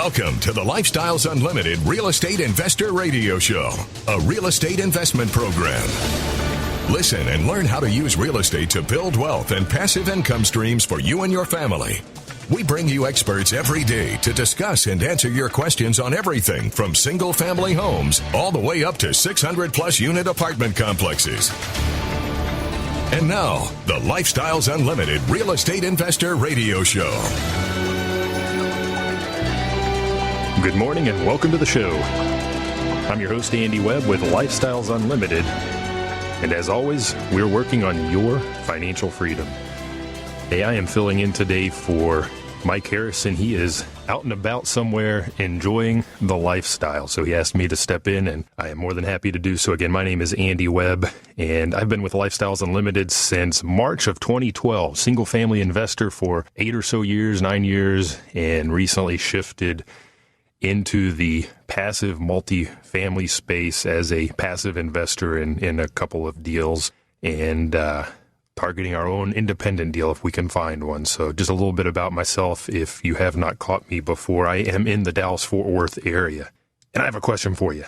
Welcome to the Lifestyles Unlimited Real Estate Investor Radio Show, a real estate investment program. Listen and learn how to use real estate to build wealth and passive income streams for you and your family. We bring you experts every day to discuss and answer your questions on everything from single-family homes all the way up to 600-plus unit apartment complexes. And now, the Lifestyles Unlimited Real Estate Investor Radio Show. Good morning and welcome to the show. I'm your host, Andy Webb with Lifestyles Unlimited. And as always, we're working on your financial freedom. Hey, I am filling in today for Mike Harrison. He is out and about somewhere enjoying the lifestyle. So he asked me to step in, and I am more than happy to do so. Again, my name is Andy Webb, and I've been with Lifestyles Unlimited since March of 2012. Single family investor for 8 or so years, 9 years, and recently shifted into the passive multi-family space as a passive investor in a couple of deals, and targeting our own independent deal if we can find one. So just a little bit about myself if you have not caught me before. I am in the Dallas-Fort Worth area. And I have a question for you.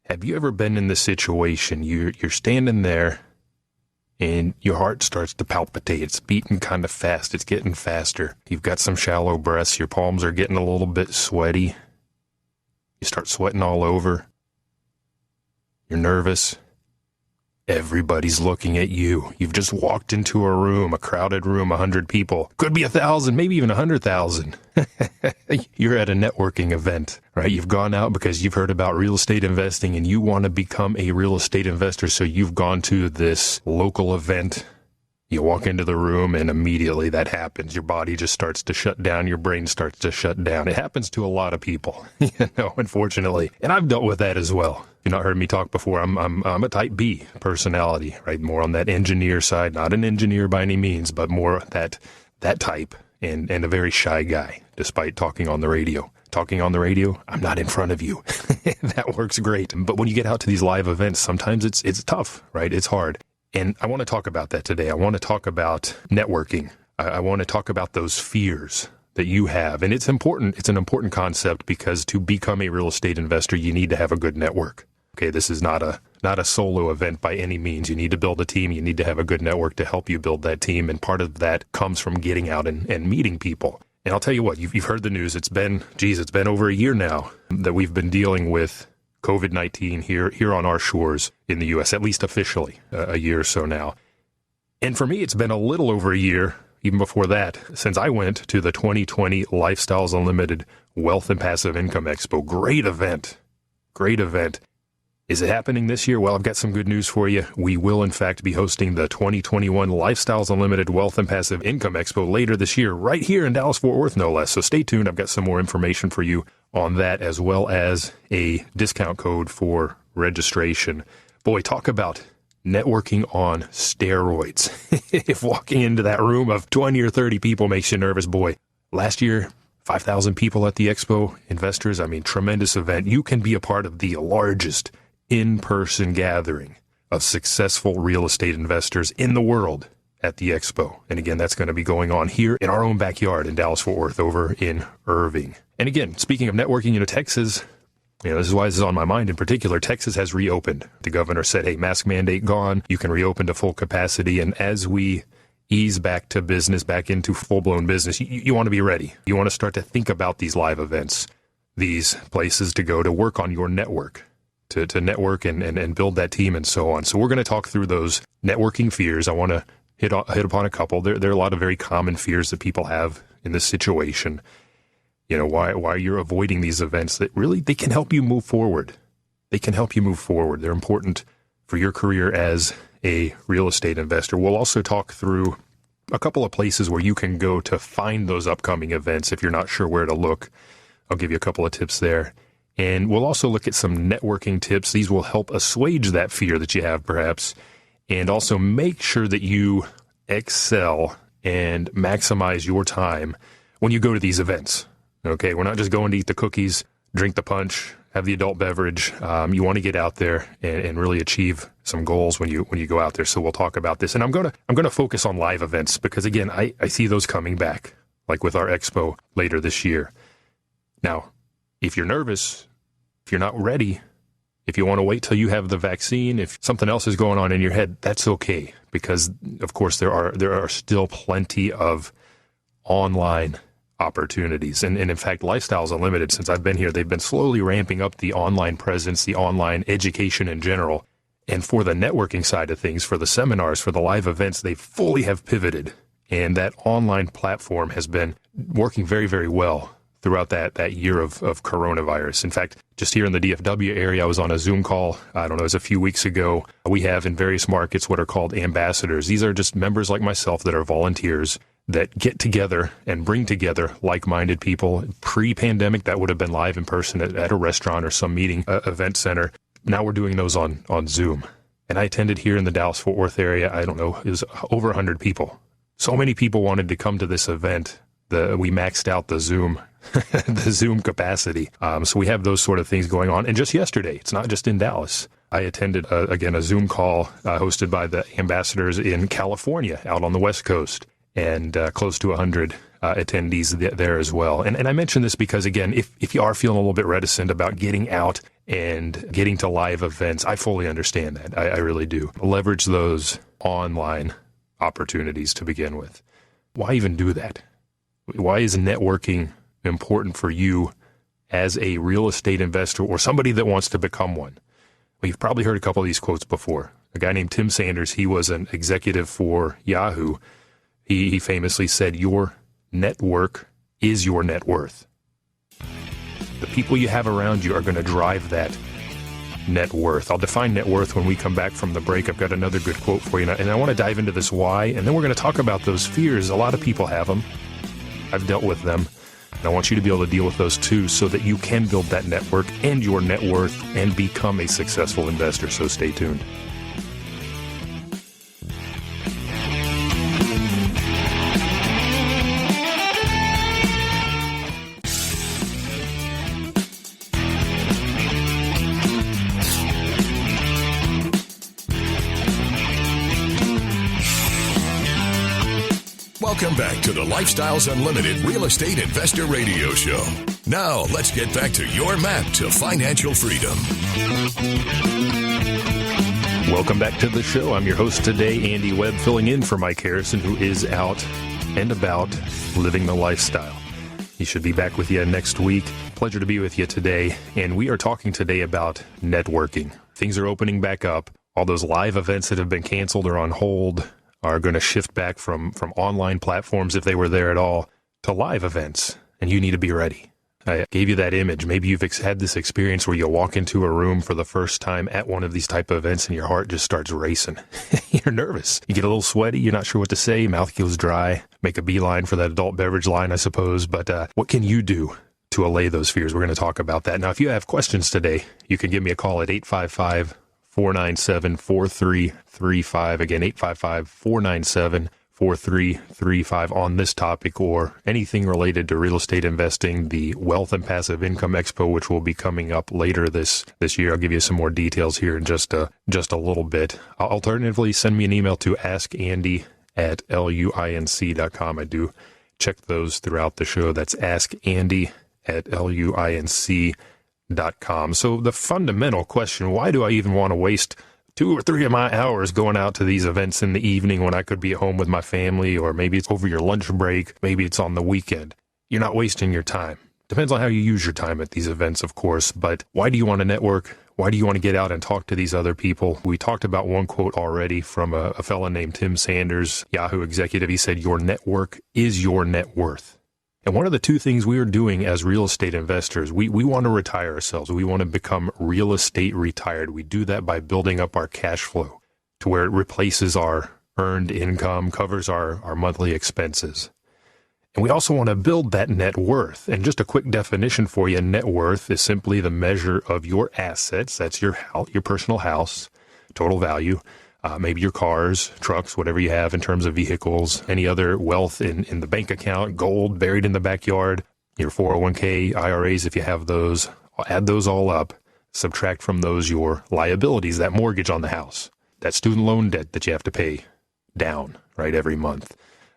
Have you ever been in this situation? You're standing there and your heart starts to palpitate. It's beating kind of fast. It's getting faster. You've got some shallow breaths. Your palms are getting a little bit sweaty. You start sweating all over. You're nervous. Everybody's looking at you. You've just walked into a room, a crowded room, 100 people. Could be 1,000, maybe even 100,000. You're at a networking event, right? You've gone out because you've heard about real estate investing and you want to become a real estate investor. So you've gone to this local event. You walk into the room and immediately that happens. Your body just starts to shut down. Your brain starts to shut down. It happens to a lot of people, unfortunately. And I've dealt with that as well. You've not heard me talk before. I'm a type B personality, right? More on that engineer side, not an engineer by any means, but more that type and a very shy guy, despite talking on the radio. Talking on the radio, I'm not in front of you. That works great. But when you get out to these live events, sometimes it's tough, right? It's hard. And I want to talk about that today. I want to talk about networking. I want to talk about those fears that you have. And it's important. It's an important concept because to become a real estate investor, you need to have a good network. Okay, this is not a solo event by any means. You need to build a team. You need to have a good network to help you build that team. And part of that comes from getting out and meeting people. And I'll tell you what, you've heard the news. It's been over a year now that we've been dealing with COVID-19 here on our shores in the U.S., at least officially, a year or so now. And for me, it's been a little over a year, even before that, since I went to the 2020 Lifestyles Unlimited Wealth and Passive Income Expo. Great event. Is it happening this year? Well, I've got some good news for you. We will, in fact, be hosting the 2021 Lifestyles Unlimited Wealth and Passive Income Expo later this year, right here in Dallas-Fort Worth, no less. So stay tuned. I've got some more information for you on that, as well as a discount code for registration. Boy, talk about networking on steroids. If walking into that room of 20 or 30 people makes you nervous, boy, last year, 5,000 people at the expo, investors, tremendous event. You can be a part of the largest in-person gathering of successful real estate investors in the world at the expo. And again, that's going to be going on here in our own backyard in Dallas-Fort Worth over in Irving. And again, speaking of networking, Texas, this is why this is on my mind in particular. Texas has reopened. The governor said, hey, mask mandate gone. You can reopen to full capacity. And as we ease back to business, back into full-blown business, you want to be ready. You want to start to think about these live events, these places to go to work on your network, to network and build that team and so on. So we're going to talk through those networking fears. I want to hit upon a couple. There are a lot of very common fears that people have in this situation. Why you're avoiding these events that really, they can help you move forward. They're important for your career as a real estate investor. We'll also talk through a couple of places where you can go to find those upcoming events if you're not sure where to look. I'll give you a couple of tips there. And we'll also look at some networking tips. These will help assuage that fear that you have, perhaps, and also make sure that you excel and maximize your time when you go to these events. Okay, we're not just going to eat the cookies, drink the punch, have the adult beverage. You want to get out there and really achieve some goals when you go out there. So we'll talk about this. And I'm gonna focus on live events because, again, I see those coming back, like with our expo later this year. Now, if you're nervous, if you're not ready, if you want to wait till you have the vaccine, if something else is going on in your head, that's okay. Because, of course, there are still plenty of online opportunities. And in fact, Lifestyles Unlimited, since I've been here, they've been slowly ramping up the online presence, the online education in general. And for the networking side of things, for the seminars, for the live events, they fully have pivoted. And that online platform has been working very, very well throughout that year of coronavirus. In fact, just here in the DFW area, I was on a Zoom call, I don't know, it was a few weeks ago. We have in various markets what are called ambassadors. These are just members like myself that are volunteers that get together and bring together like-minded people. Pre-pandemic, that would have been live in person at a restaurant or some meeting event center. Now we're doing those on Zoom. And I attended here in the Dallas-Fort Worth area, I don't know, it was over 100 people. So many people wanted to come to this event. We maxed out the Zoom the Zoom capacity. So we have those sort of things going on. And just yesterday, it's not just in Dallas. I attended, again, a Zoom call hosted by the ambassadors in California, out on the West Coast, and close to 100 attendees there as well. And I mention this because, again, if you are feeling a little bit reticent about getting out and getting to live events, I fully understand that. I really do. Leverage those online opportunities to begin with. Why even do that? Why is networking important for you as a real estate investor or somebody that wants to become one? Well, you've probably heard a couple of these quotes before. A guy named Tim Sanders, he was an executive for Yahoo. He famously said, "Your network is your net worth." The people you have around you are going to drive that net worth. I'll define net worth when we come back from the break. I've got another good quote for you, and I want to dive into this why, and then we're going to talk about those fears. A lot of people have them. I've dealt with them, and I want you to be able to deal with those too so that you can build that network and your net worth and become a successful investor. So stay tuned. Welcome back to the Lifestyles Unlimited Real Estate Investor Radio Show. Now, let's get back to your map to financial freedom. Welcome back to the show. I'm your host today, Andy Webb, filling in for Mike Harrison, who is out and about living the lifestyle. He should be back with you next week. Pleasure to be with you today. And we are talking today about networking. Things are opening back up. All those live events that have been canceled or on hold are going to shift back from online platforms, if they were there at all, to live events, and you need to be ready. I gave you that image. Maybe you've had this experience where you walk into a room for the first time at one of these type of events and your heart just starts racing. You're nervous. You get a little sweaty. You're not sure what to say. Mouth goes dry. Make a beeline for that adult beverage line, I suppose. But what can you do to allay those fears? We're going to talk about that. Now, if you have questions today, you can give me a call at 855-497-4335. Again, 855-497-4335 on this topic or anything related to real estate investing, the Wealth and Passive Income Expo, which will be coming up later this year. I'll give you some more details here in just a little bit. Alternatively, send me an email to askandy@luinc.com. I do check those throughout the show. That's askandy@luinc.com. So the fundamental question, why do I even want to waste 2 or 3 of my hours going out to these events in the evening when I could be at home with my family, or maybe it's over your lunch break, maybe it's on the weekend? You're not wasting your time. Depends on how you use your time at these events, of course, but why do you want to network? Why do you want to get out and talk to these other people? We talked about one quote already from a fella named Tim Sanders, Yahoo executive. He said, "Your network is your net worth." And one of the two things we are doing as real estate investors, we want to retire ourselves. We want to become real estate retired. We do that by building up our cash flow to where it replaces our earned income, covers our monthly expenses. And we also want to build that net worth. And just a quick definition for you, net worth is simply the measure of your assets. That's your personal house, total value. Maybe your cars, trucks, whatever you have in terms of vehicles, any other wealth in the bank account, gold buried in the backyard, your 401k, IRAs, if you have those. Add those all up, subtract from those your liabilities, that mortgage on the house, that student loan debt that you have to pay down, right, every month.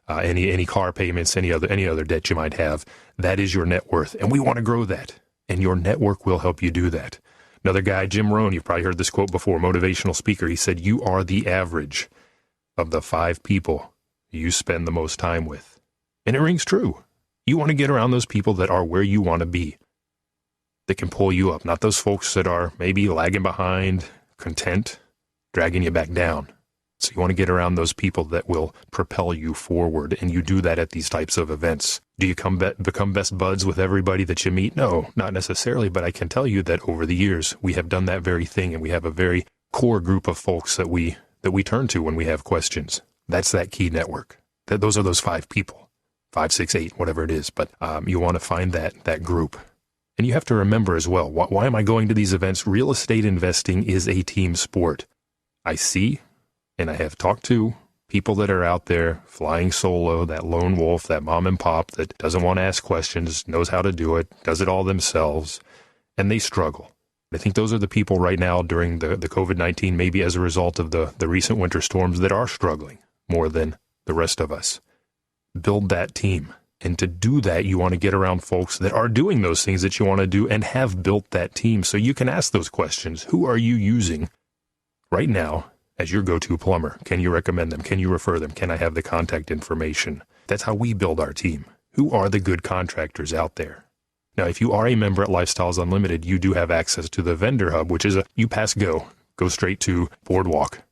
any car payments, any other debt you might have. That is your net worth, and we want to grow that, and your network will help you do that. Another guy, Jim Rohn, you've probably heard this quote before, motivational speaker. He said, "You are the average of the 5 people you spend the most time with." And it rings true. You want to get around those people that are where you want to be, that can pull you up, not those folks that are maybe lagging behind, content, dragging you back down. So you want to get around those people that will propel you forward, and you do that at these types of events. Do you become best buds with everybody that you meet? No, not necessarily, but I can tell you that over the years, we have done that very thing, and we have a very core group of folks that we turn to when we have questions. That's that key network. Those are those 5 people, 5, 6, 8, whatever it is, but you want to find that group. And you have to remember as well, why am I going to these events? Real estate investing is a team sport. I see, and I have talked to people that are out there flying solo, that lone wolf, that mom and pop that doesn't want to ask questions, knows how to do it, does it all themselves, and they struggle. I think those are the people right now during the COVID-19, maybe as a result of the recent winter storms, that are struggling more than the rest of us. Build that team. And to do that, you want to get around folks that are doing those things that you want to do and have built that team. So you can ask those questions. Who are you using right now as your go-to plumber? Can you recommend them? Can you refer them? Can I have the contact information? That's how we build our team. Who are the good contractors out there? Now, if you are a member at Lifestyles Unlimited, you do have access to the vendor hub, which is you pass go straight to Boardwalk.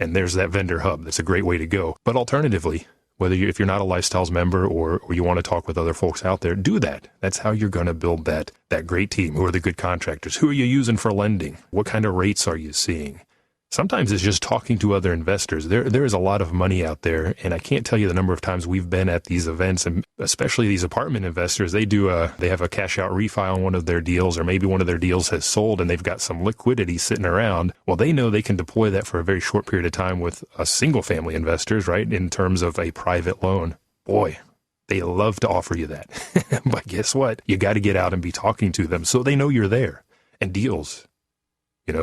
And there's that vendor hub. That's a great way to go. But alternatively, if you're not a Lifestyles member or you want to talk with other folks out there, do that. That's how you're going to build that great team. Who are the good contractors? Who are you using for lending? What kind of rates are you seeing? Sometimes it's just talking to other investors. There is a lot of money out there, and I can't tell you the number of times we've been at these events, and especially these apartment investors. They have a cash out refi on one of their deals, or maybe one of their deals has sold and they've got some liquidity sitting around. Well, they know they can deploy that for a very short period of time with a single family investors, right? In terms of a private loan. Boy, they love to offer you that. But guess what? You got to get out and be talking to them so they know you're there. And deals.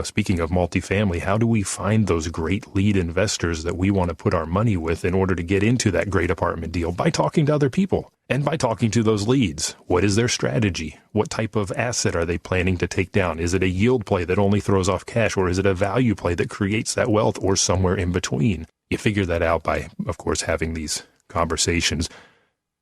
Speaking of multifamily, how do we find those great lead investors that we want to put our money with in order to get into that great apartment deal? By talking to other people and by talking to those leads. What is their strategy? What type of asset are they planning to take down? Is it a yield play that only throws off cash, or is it a value play that creates that wealth, or somewhere in between? You figure that out by, of course, having these conversations.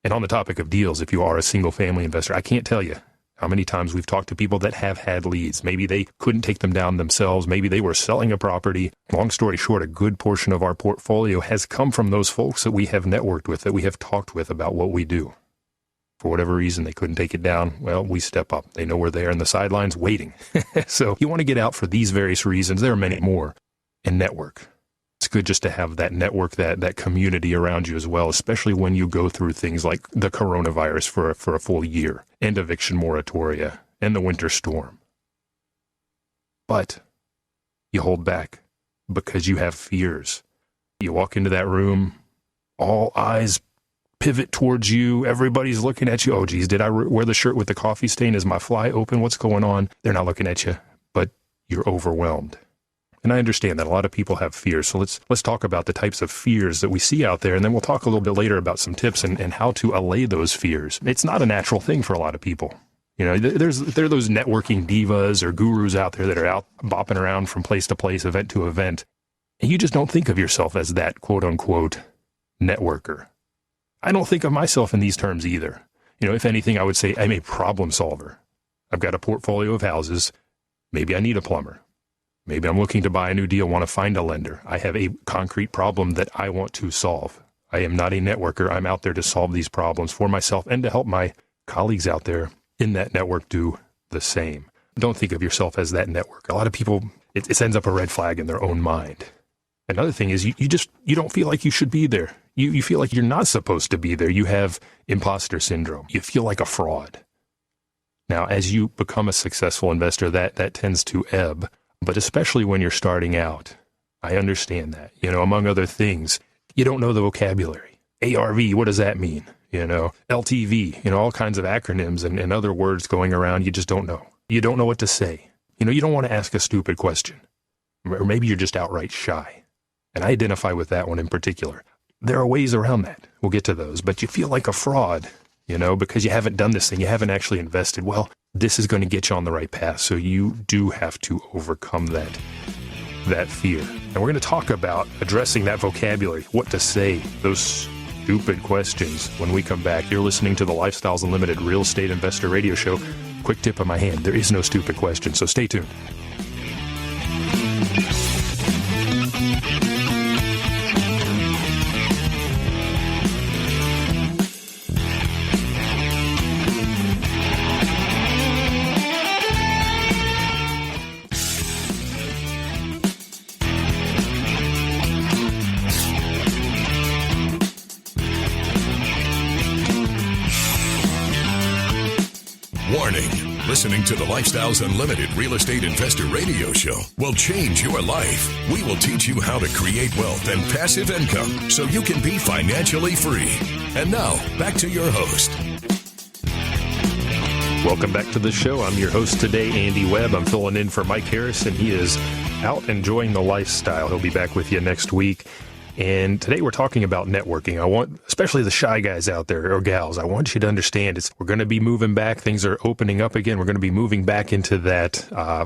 And on the topic of deals, if you are a single family investor, I can't tell you how many times we've talked to people that have had leads. Maybe they couldn't take them down themselves. Maybe they were selling a property. Long story short, a good portion of our portfolio has come from those folks that we have networked with, that we have talked with about what we do. For whatever reason, they couldn't take it down. Well, we step up. They know we're there in the sidelines waiting. So you want to get out for these various reasons. There are many more. And network. It's good just to have that network, that community around you as well, especially when you go through things like the coronavirus for a full year, and eviction moratoria, and the winter storm. But you hold back because you have fears. You walk into that room, all eyes pivot towards you. Everybody's looking at you. Oh, geez, did I wear the shirt with the coffee stain? Is my fly open? What's going on? They're not looking at you, but you're overwhelmed. And I understand that a lot of people have fears. So let's talk about the types of fears that we see out there. And then we'll talk a little bit later about some tips and how to allay those fears. It's not a natural thing for a lot of people. There are those networking divas or gurus out there that are out bopping around from place to place, event to event. And you just don't think of yourself as that quote unquote networker. I don't think of myself in these terms either. If anything, I would say I'm a problem solver. I've got a portfolio of houses. Maybe I need a plumber. Maybe I'm looking to buy a new deal, want to find a lender. I have a concrete problem that I want to solve. I am not a networker. I'm out there to solve these problems for myself and to help my colleagues out there in that network do the same. Don't think of yourself as that network. A lot of people, it sends up a red flag in their own mind. Another thing is you don't feel like you should be there. You feel like you're not supposed to be there. You have impostor syndrome. You feel like a fraud. Now, as you become a successful investor, that tends to ebb. But especially when you're starting out, I understand that. Among other things, you don't know the vocabulary. ARV, what does that mean? LTV, all kinds of acronyms and other words going around you just don't know. You don't know what to say. You don't want to ask a stupid question. Or maybe you're just outright shy. And I identify with that one in particular. there are ways around that. We'll get to those, but you feel like a fraud, because you haven't done this thing. You haven't actually invested. Well, this is going to get you on the right path. So you do have to overcome that fear. And we're going to talk about addressing that vocabulary, what to say, those stupid questions when we come back. You're listening to the Lifestyles Unlimited Real Estate Investor Radio Show. Quick tip of my hand, there is no stupid question, so stay tuned. Warning, listening to the Lifestyles Unlimited Real Estate Investor Radio Show will change your life. We will teach you how to create wealth and passive income so you can be financially free. And now, back to your host. Welcome back to the show. I'm your host today, Andy Webb. I'm filling in for Mike Harrison. He is out enjoying the lifestyle. He'll be back with you next week. And today we're talking about networking. I want, especially the shy guys out there or gals, I want you to understand we're going to be moving back. Things are opening up again. We're going to be moving back into that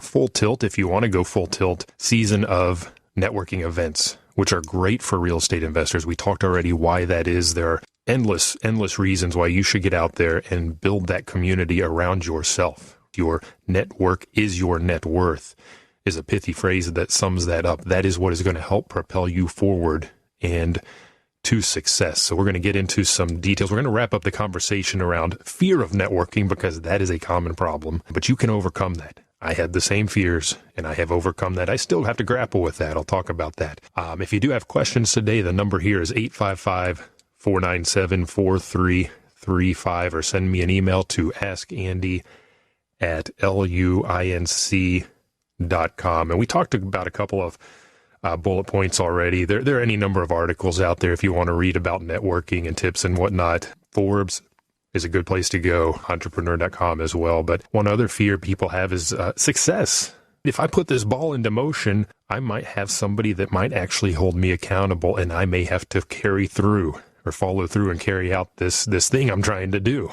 full tilt, if you want to go full tilt, season of networking events, which are great for real estate investors. We talked already why that is. There are endless reasons why you should get out there and build that community around yourself. Your network is your net worth is a pithy phrase that sums that up. That is what is going to help propel you forward and to success. So we're going to get into some details. We're going to wrap up the conversation around fear of networking because that is a common problem, but you can overcome that. I had the same fears and I have overcome that. I still have to grapple with that. I'll talk about that. If you do have questions today, the number here is 855-497-4335 or send me an email to askandy@luinc.com. And we talked about a couple of bullet points already. There are any number of articles out there if you want to read about networking and tips and whatnot. Forbes is a good place to go, entrepreneur.com as well. But one other fear people have is success. If I put this ball into motion, I might have somebody that might actually hold me accountable, and I may have to carry through or follow through and carry out this thing I'm trying to do.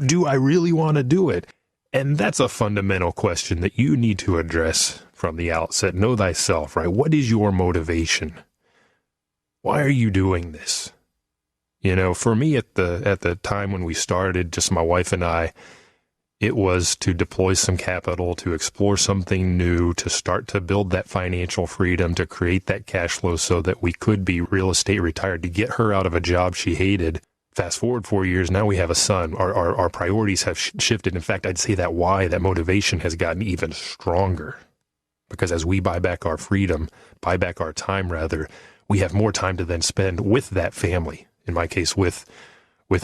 Do I really want to do it? And that's a fundamental question that you need to address from the outset. Know thyself, right? What is your motivation? Why are you doing this? For me at the time when we started, just my wife and I, it was to deploy some capital, to explore something new, to start to build that financial freedom, to create that cash flow so that we could be real estate retired, to get her out of a job she hated. Fast forward 4 years, now we have a son. Our priorities have shifted. In fact, I'd say that motivation has gotten even stronger. Because as we buy back our freedom, buy back our time rather, we have more time to then spend with that family. In my case, with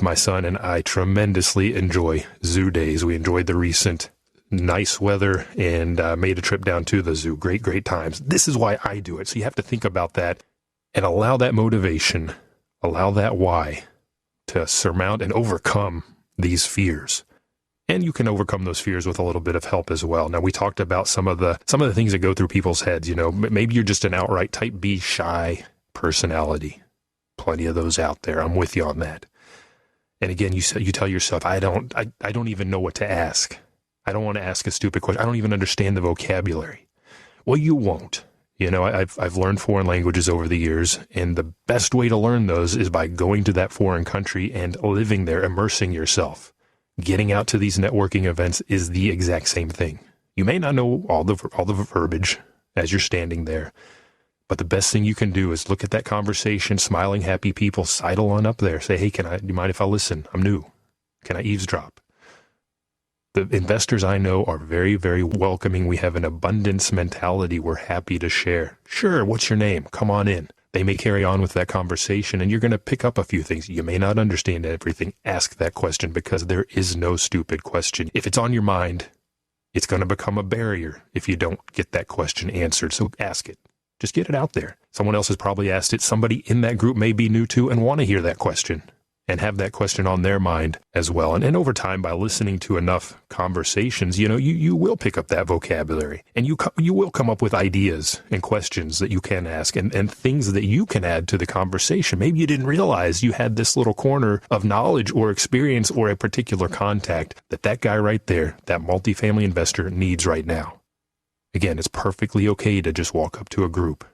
my son, and I tremendously enjoy zoo days. We enjoyed the recent nice weather and made a trip down to the zoo. Great times. This is why I do it. So you have to think about that and allow that motivation, allow that why to surmount and overcome these fears. And you can overcome those fears with a little bit of help as well. Now, we talked about some of the things that go through people's heads. Maybe you're just an outright type B shy personality. Plenty of those out there. I'm with you on that. And again, you tell yourself, I don't even know what to ask. I don't want to ask a stupid question. I don't even understand the vocabulary. Well, you won't. I've learned foreign languages over the years, and the best way to learn those is by going to that foreign country and living there, immersing yourself. Getting out to these networking events is the exact same thing. You may not know all the verbiage as you're standing there, but the best thing you can do is look at that conversation, smiling, happy people, sidle on up there. Say, hey, do you mind if I listen? I'm new. Can I eavesdrop? The investors I know are very, very welcoming. We have an abundance mentality. We're happy to share. Sure, what's your name? Come on in. They may carry on with that conversation, and you're going to pick up a few things. You may not understand everything. Ask that question, because there is no stupid question. If it's on your mind, it's going to become a barrier if you don't get that question answered. So ask it. Just get it out there. Someone else has probably asked it. Somebody in that group may be new to and want to hear that question. and have that question on their mind as well. And over time, by listening to enough conversations, you will pick up that vocabulary, and you will come up with ideas and questions that you can ask and things that you can add to the conversation. Maybe you didn't realize you had this little corner of knowledge or experience or a particular contact that guy right there, that multifamily investor, needs right now. Again, it's perfectly okay to just walk up to a group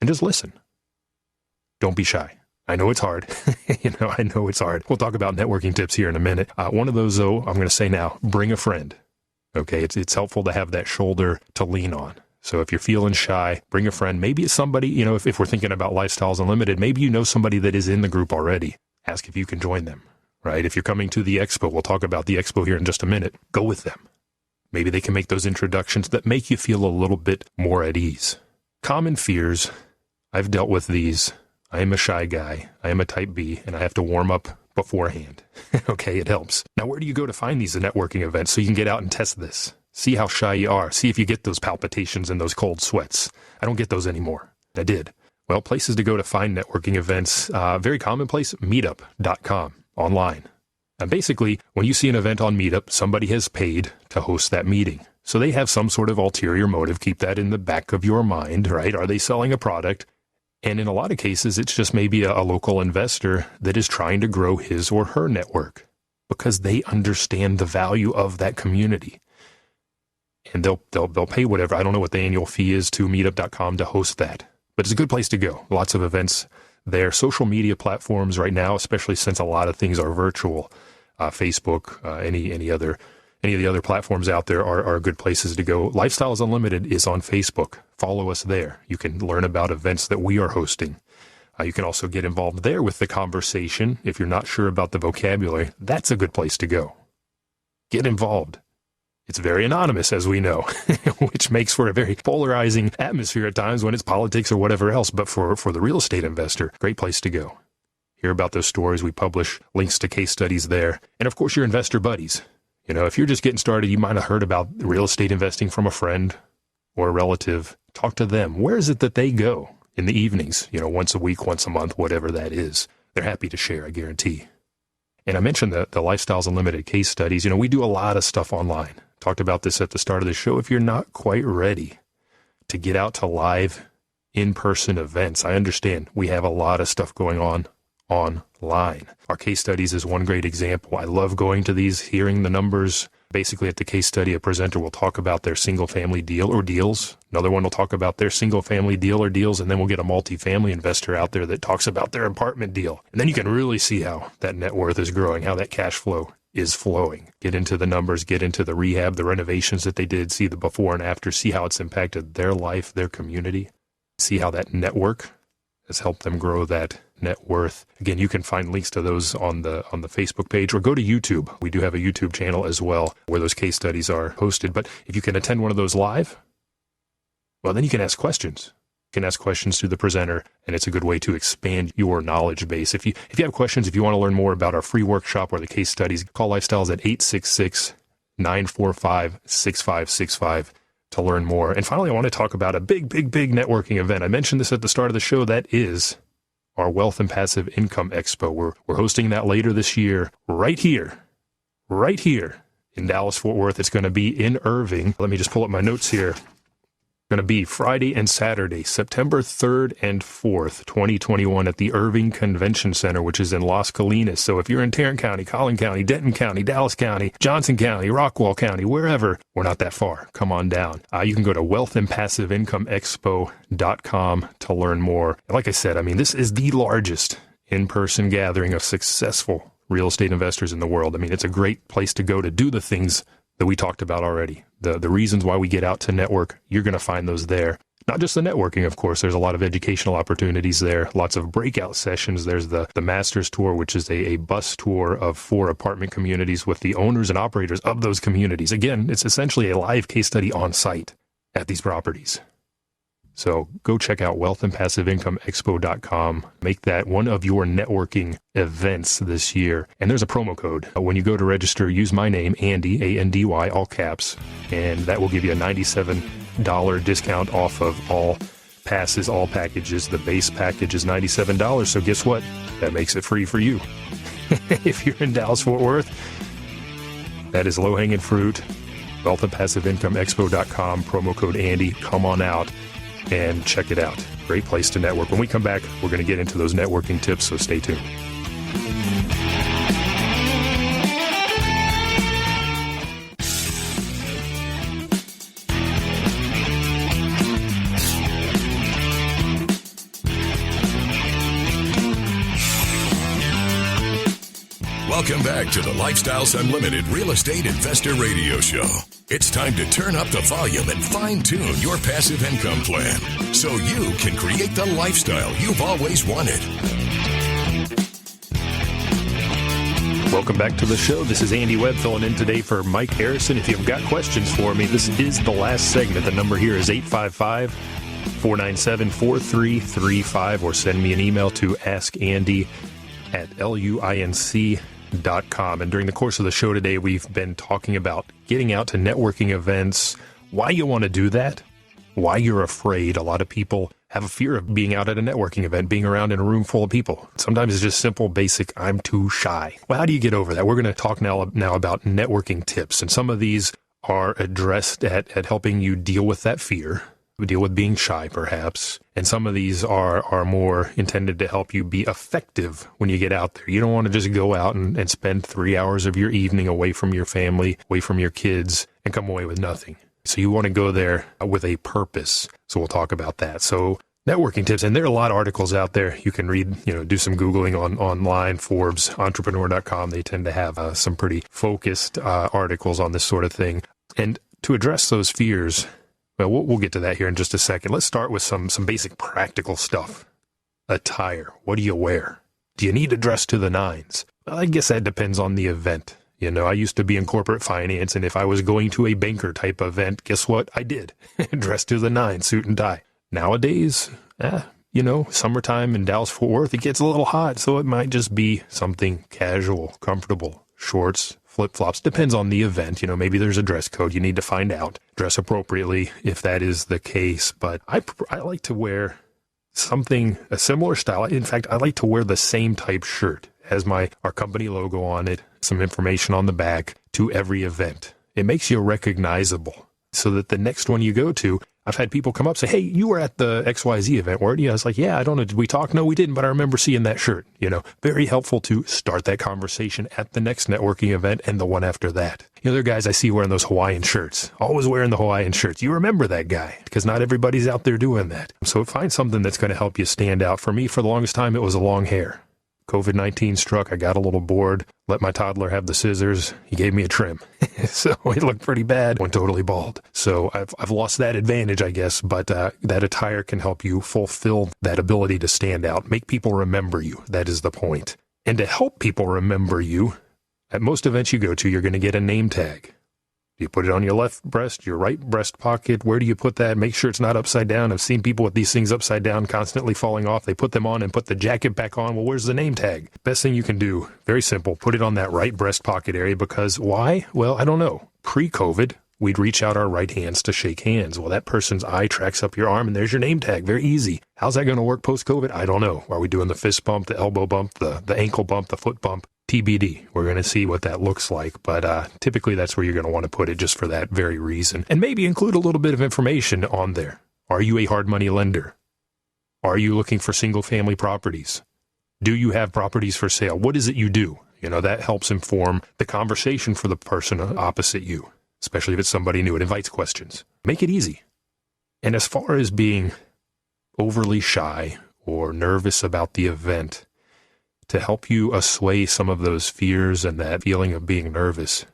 and just listen. Don't be shy. I know it's hard. I know it's hard. We'll talk about networking tips here in a minute. One of those, though, I'm going to say now, bring a friend. Okay, it's helpful to have that shoulder to lean on. So if you're feeling shy, bring a friend. Maybe it's somebody, if we're thinking about Lifestyles Unlimited, maybe you know somebody that is in the group already. Ask if you can join them, right? If you're coming to the expo, we'll talk about the expo here in just a minute. Go with them. Maybe they can make those introductions that make you feel a little bit more at ease. Common fears. I've dealt with these. I am a shy guy. I am a type B, and I have to warm up beforehand. Okay, it helps. Now, where do you go to find these networking events so you can get out and test this? See how shy you are. See if you get those palpitations and those cold sweats. I don't get those anymore. I did. Well, places to go to find networking events, very commonplace, meetup.com, online. And basically, when you see an event on Meetup, somebody has paid to host that meeting. So they have some sort of ulterior motive. Keep that in the back of your mind, right? Are they selling a product? And in a lot of cases, it's just maybe a local investor that is trying to grow his or her network because they understand the value of that community. And they'll pay whatever. I don't know what the annual fee is to meetup.com to host that. But it's a good place to go. Lots of events there. Social media platforms right now, especially since a lot of things are virtual. Facebook, any of the other platforms out there are good places to go. Lifestyles Unlimited is on Facebook. Follow us there. You can learn about events that we are hosting. You can also get involved there with the conversation. If you're not sure about the vocabulary, that's a good place to go. Get involved. It's very anonymous, as we know, which makes for a very polarizing atmosphere at times when it's politics or whatever else. But for the real estate investor, great place to go. Hear about those stories. We publish links to case studies there. And of course, your investor buddies. If you're just getting started, you might have heard about real estate investing from a friend or a relative. Talk to them. Where is it that they go in the evenings? Once a week, once a month, whatever that is. They're happy to share, I guarantee. And I mentioned the Lifestyles Unlimited case studies. We do a lot of stuff online. Talked about this at the start of the show. If you're not quite ready to get out to live in-person events, I understand we have a lot of stuff going on online. Our case studies is one great example. I love going to these, hearing the numbers. Basically, at the case study, a presenter will talk about their single-family deal or deals. Another one will talk about their single-family deal or deals, and then we'll get a multifamily investor out there that talks about their apartment deal. And then you can really see how that net worth is growing, how that cash flow is flowing. Get into the numbers, get into the rehab, the renovations that they did, see the before and after, see how it's impacted their life, their community, see how that network has helped them grow that net worth. Again, you can find links to those on the Facebook page, or go to YouTube. We do have a YouTube channel as well where those case studies are hosted. But if you can attend one of those live, well, then you can ask questions. You can ask questions to the presenter, and it's a good way to expand your knowledge base. If you have questions, if you want to learn more about our free workshop or the case studies, call Lifestyles at 866-945-6565 to learn more. And finally, I want to talk about a big networking event. I mentioned this at the start of the show. That is our Wealth and Passive Income Expo. We're hosting that later this year, right here in Dallas-Fort Worth. It's going to be in Irving. Let me just pull up my notes here. Going to be Friday and Saturday, September 3rd and 4th, 2021 at the Irving Convention Center, which is in Las Colinas. So if you're in Tarrant County, Collin County, Denton County, Dallas County, Johnson County, Rockwall County, wherever, we're not that far. Come on down. You can go to wealthandpassiveincomeexpo.com to learn more. Like I said, this is the largest in-person gathering of successful real estate investors in the world. It's a great place to go to do the things that we talked about already. The reasons why we get out to network, you're going to find those there. Not just the networking, of course. There's a lot of educational opportunities there, lots of breakout sessions. There's the Masters Tour, which is a bus tour of 4 apartment communities with the owners and operators of those communities. Again, it's essentially a live case study on site at these properties. So go check out wealthandpassiveincomeexpo.com. Make that one of your networking events this year. And there's a promo code. When you go to register, use my name, Andy, A-N-D-Y, all caps, and that will give you a $97 discount off of all passes all packages. The base package is $97. So guess what? That makes it free for you. If you're in Dallas-Fort Worth, that is low-hanging fruit. Wealth and Passive Income Expo.com, promo code Andy. Come on out and check it out. Great place to network. When we come back, we're going to get into those networking tips, so stay tuned. Welcome back to the Lifestyles Unlimited Real Estate Investor Radio Show. It's time to turn up the volume and fine-tune your passive income plan so you can create the lifestyle you've always wanted. Welcome back to the show. This is Andy Webb filling in today for Mike Harrison. If you've got questions for me, this is the last segment. The number here is 855-497-4335, or send me an email to askandy@luinc.com. And during the course of the show today, we've been talking about getting out to networking events, why you want to do that, why you're afraid. A lot of people have a fear of being out at a networking event, being around in a room full of people. Sometimes it's just simple, basic, I'm too shy. Well, how do you get over that? We're going to talk now about networking tips, and some of these are addressed at helping you deal with that fear, deal with being shy perhaps, and some of these are more intended to help you be effective when you get out there. You don't want to just go out and spend 3 hours of your evening away from your family, away from your kids, and come away with nothing. So you want to go there with a purpose. So we'll talk about that. So networking tips, and there are a lot of articles out there. You can read, do some Googling online, Forbes, entrepreneur.com. They tend to have some pretty focused articles on this sort of thing. And to address those fears, well, we'll get to that here in just a second. Let's start with some basic practical stuff. Attire. What do you wear? Do you need to dress to the nines? Well, I guess that depends on the event. I used to be in corporate finance, and if I was going to a banker type event, guess what? I did. Dress to the nines, suit and tie. Nowadays, summertime in Dallas-Fort Worth, it gets a little hot, so it might just be something casual, comfortable, shorts, flip-flops. Depends on the event. Maybe there's a dress code. You need to find out. Dress appropriately if that is the case. But I like to wear a similar style. In fact, I like to wear the same type shirt. It has our company logo on it, some information on the back, to every event. It makes you recognizable so that the next one you go to, I've had people come up and say, hey, you were at the XYZ event, weren't you? I was like, yeah, I don't know. Did we talk? No, we didn't, but I remember seeing that shirt. Very helpful to start that conversation at the next networking event and the one after that. There are guys I see wearing those Hawaiian shirts, always wearing the Hawaiian shirts. You remember that guy because not everybody's out there doing that. So find something that's going to help you stand out. For me, for the longest time, it was a long hair. COVID-19 struck. I got a little bored, let my toddler have the scissors. He gave me a trim. So it looked pretty bad. Went totally bald. So I've lost that advantage, I guess, but that attire can help you fulfill that ability to stand out, make people remember you. That is the point. And to help people remember you, at most events you go to, you're going to get a name tag. Do you put it on your left breast, your right breast pocket? Where do you put that? Make sure it's not upside down. I've seen people with these things upside down constantly falling off. They put them on and put the jacket back on. Well, where's the name tag? Best thing you can do, very simple, put it on that right breast pocket area because why? Well, I don't know. Pre-COVID, we'd reach out our right hands to shake hands. Well, that person's eye tracks up your arm and there's your name tag. Very easy. How's that going to work post-COVID? I don't know. Are we doing the fist bump, the elbow bump, the ankle bump, the foot bump? TBD. We're going to see what that looks like, but typically that's where you're going to want to put it just for that very reason. And maybe include a little bit of information on there. Are you a hard money lender? Are you looking for single family properties? Do you have properties for sale? What is it you do? That helps inform the conversation for the person opposite you, especially if it's somebody new. It invites questions. Make it easy. And as far as being overly shy or nervous about the event, to help you assuage some of those fears and that feeling of being nervous,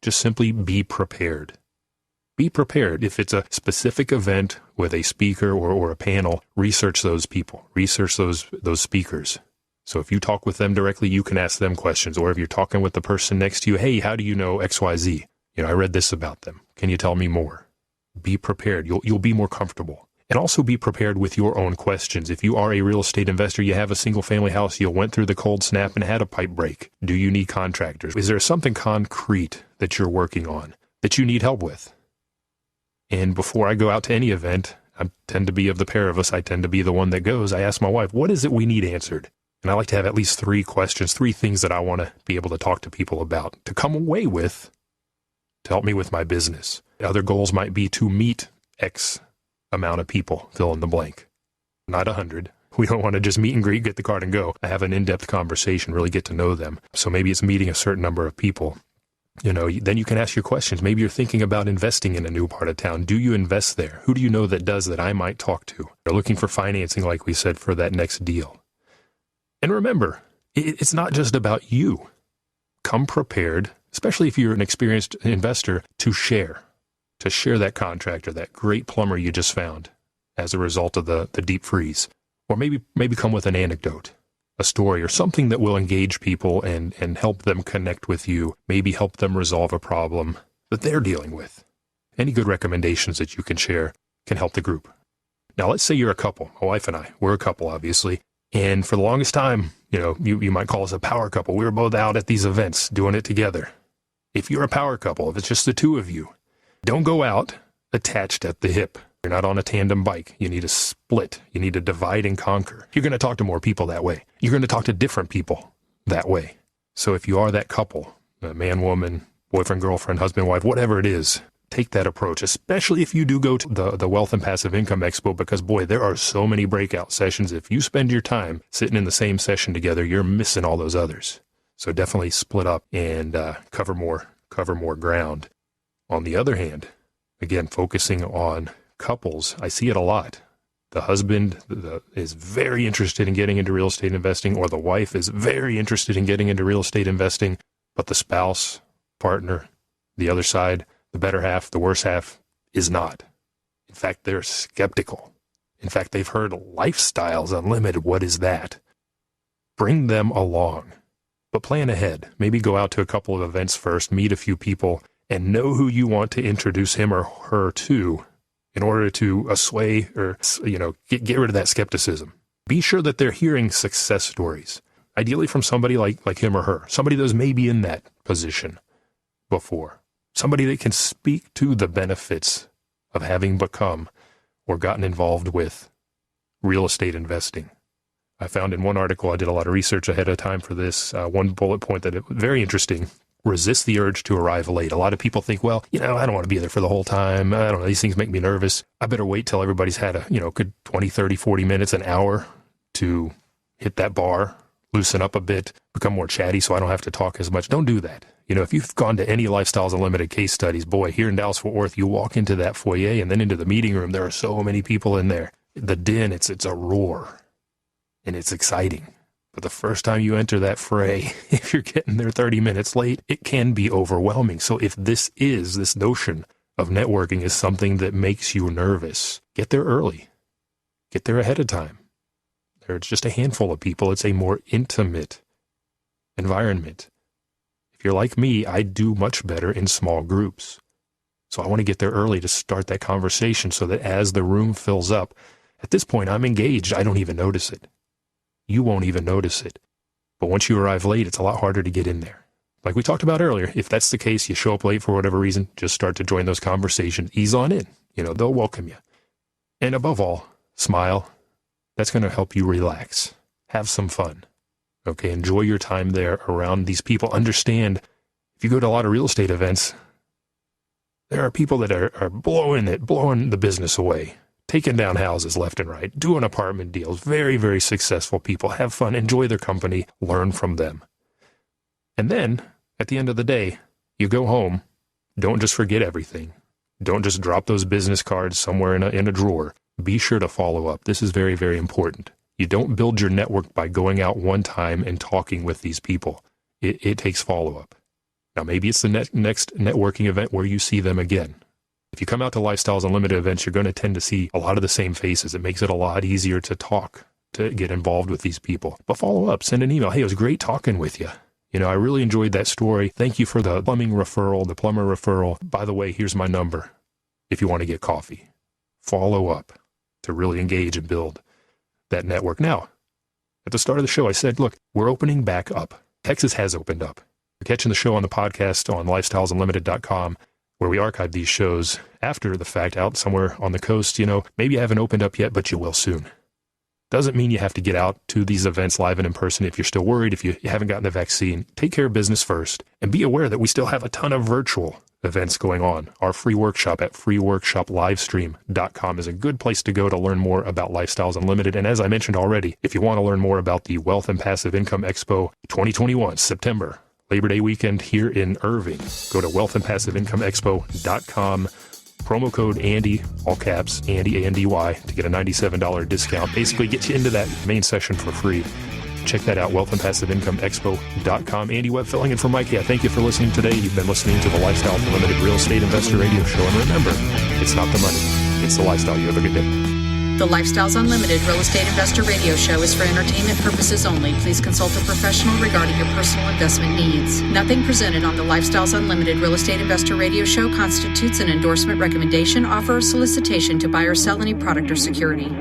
just simply be prepared. Be prepared. If it's a specific event with a speaker or a panel, research those people, research those speakers. So if you talk with them directly, you can ask them questions. Or if you're talking with the person next to you, hey, how do you know XYZ? I read this about them. Can you tell me more? Be prepared. You'll be more comfortable. And also be prepared with your own questions. If you are a real estate investor, you have a single family house, you went through the cold snap and had a pipe break. Do you need contractors? Is there something concrete that you're working on that you need help with? And before I go out to any event, I tend to be of the pair of us. I tend to be the one that goes. I ask my wife, what is it we need answered? And I like to have at least 3 questions, 3 things that I want to be able to talk to people about, to come away with, to help me with my business. Other goals might be to meet X amount of people, fill in the blank. Not 100. We don't want to just meet and greet, get the card and go. I have an in-depth conversation, really get to know them. So maybe it's meeting a certain number of people. Then you can ask your questions. Maybe you're thinking about investing in a new part of town. Do you invest there? Who do you know that does that I might talk to? They're looking for financing, like we said, for that next deal. And remember, it's not just about you. Come prepared, especially if you're an experienced investor, to share that contractor, that great plumber you just found as a result of the deep freeze. Or maybe come with an anecdote, a story, or something that will engage people and help them connect with you, maybe help them resolve a problem that they're dealing with. Any good recommendations that you can share can help the group. Now, let's say you're a couple. My wife and I, we're a couple, obviously. And for the longest time, you might call us a power couple. We were both out at these events doing it together. If you're a power couple, if it's just the 2 of you, don't go out attached at the hip. You're not on a tandem bike. You need to split. You need to divide and conquer. You're going to talk to more people that way. You're going to talk to different people that way. So if you are that couple, man, woman, boyfriend, girlfriend, husband, wife, whatever it is, take that approach, especially if you do go to the Wealth and Passive Income Expo, because, boy, there are so many breakout sessions. If you spend your time sitting in the same session together, you're missing all those others. So definitely split up and cover more ground. On the other hand, again, focusing on couples, I see it a lot. The husband is very interested in getting into real estate investing, or the wife is very interested in getting into real estate investing, but the spouse, partner, the other side, the better half, the worse half, is not. In fact, they're skeptical. In fact, they've heard Lifestyles Unlimited. What is that? Bring them along, but plan ahead. Maybe go out to a couple of events first, meet a few people, and know who you want to introduce him or her to in order to assuage or, get rid of that skepticism. Be sure that they're hearing success stories, ideally from somebody like him or her, somebody that's maybe in that position before, somebody that can speak to the benefits of having become or gotten involved with real estate investing. I found in one article, I did a lot of research ahead of time for this, one bullet point that was very interesting. Resist the urge to arrive late. A lot of people think, well, I don't want to be there for the whole time. I don't know. These things make me nervous. I better wait till everybody's had a, good 20, 30, 40 minutes, an hour to hit that bar, loosen up a bit, become more chatty so I don't have to talk as much. Don't do that. If you've gone to any Lifestyles Unlimited case studies, boy, here in Dallas-Fort Worth, you walk into that foyer and then into the meeting room. There are so many people in there. The den, it's a roar, and it's exciting. But the first time you enter that fray, if you're getting there 30 minutes late, it can be overwhelming. So if this notion of networking is something that makes you nervous, get there early. Get there ahead of time. There's just a handful of people. It's a more intimate environment. If you're like me, I do much better in small groups. So I want to get there early to start that conversation so that as the room fills up, at this point, I'm engaged. I don't even notice it. You won't even notice it. But once you arrive late, it's a lot harder to get in there. Like we talked about earlier, if that's the case, you show up late for whatever reason, just start to join those conversations. Ease on in. They'll welcome you. And above all, smile. That's going to help you relax. Have some fun. Okay, enjoy your time there around these people. Understand, if you go to a lot of real estate events, there are people that are blowing the business away. Taking down houses left and right, doing apartment deals, very, very successful people. Have fun, enjoy their company, learn from them. And then, at the end of the day, you go home. Don't just forget everything. Don't just drop those business cards somewhere in a drawer. Be sure to follow up. This is very, very important. You don't build your network by going out one time and talking with these people. It takes follow-up. Now, maybe it's the next networking event where you see them again. If you come out to Lifestyles Unlimited events, you're going to tend to see a lot of the same faces. It makes it a lot easier to talk, to get involved with these people. But follow up, send an email. Hey, it was great talking with you. I really enjoyed that story. Thank you for the plumber referral. By the way, here's my number if you want to get coffee. Follow up to really engage and build that network. Now, at the start of the show, I said, look, we're opening back up. Texas has opened up. You're catching the show on the podcast on lifestylesunlimited.com. where we archive these shows after the fact out somewhere on the coast. Maybe you haven't opened up yet, but you will soon. Doesn't mean you have to get out to these events live and in person if you're still worried, if you haven't gotten the vaccine. Take care of business first, and be aware that we still have a ton of virtual events going on. Our free workshop at freeworkshoplivestream.com is a good place to go to learn more about Lifestyles Unlimited. And as I mentioned already, if you want to learn more about the Wealth and Passive Income Expo 2021, September, Labor Day weekend here in Irving, go to wealthandpassiveIncomeExpo.com. Promo code Andy, all caps, Andy, A-N-D-Y, to get a $97 discount. Basically, get you into that main session for free. Check that out, wealthandpassiveincomeexpo.com. Andy Webb filling in for Mike. Thank you for listening today. You've been listening to the Lifestyle Unlimited Real Estate Investor Radio Show. And remember, it's not the money, it's the lifestyle. You have a good day. The Lifestyles Unlimited Real Estate Investor Radio Show is for entertainment purposes only. Please consult a professional regarding your personal investment needs. Nothing presented on the Lifestyles Unlimited Real Estate Investor Radio Show constitutes an endorsement, recommendation, offer, or solicitation to buy or sell any product or security.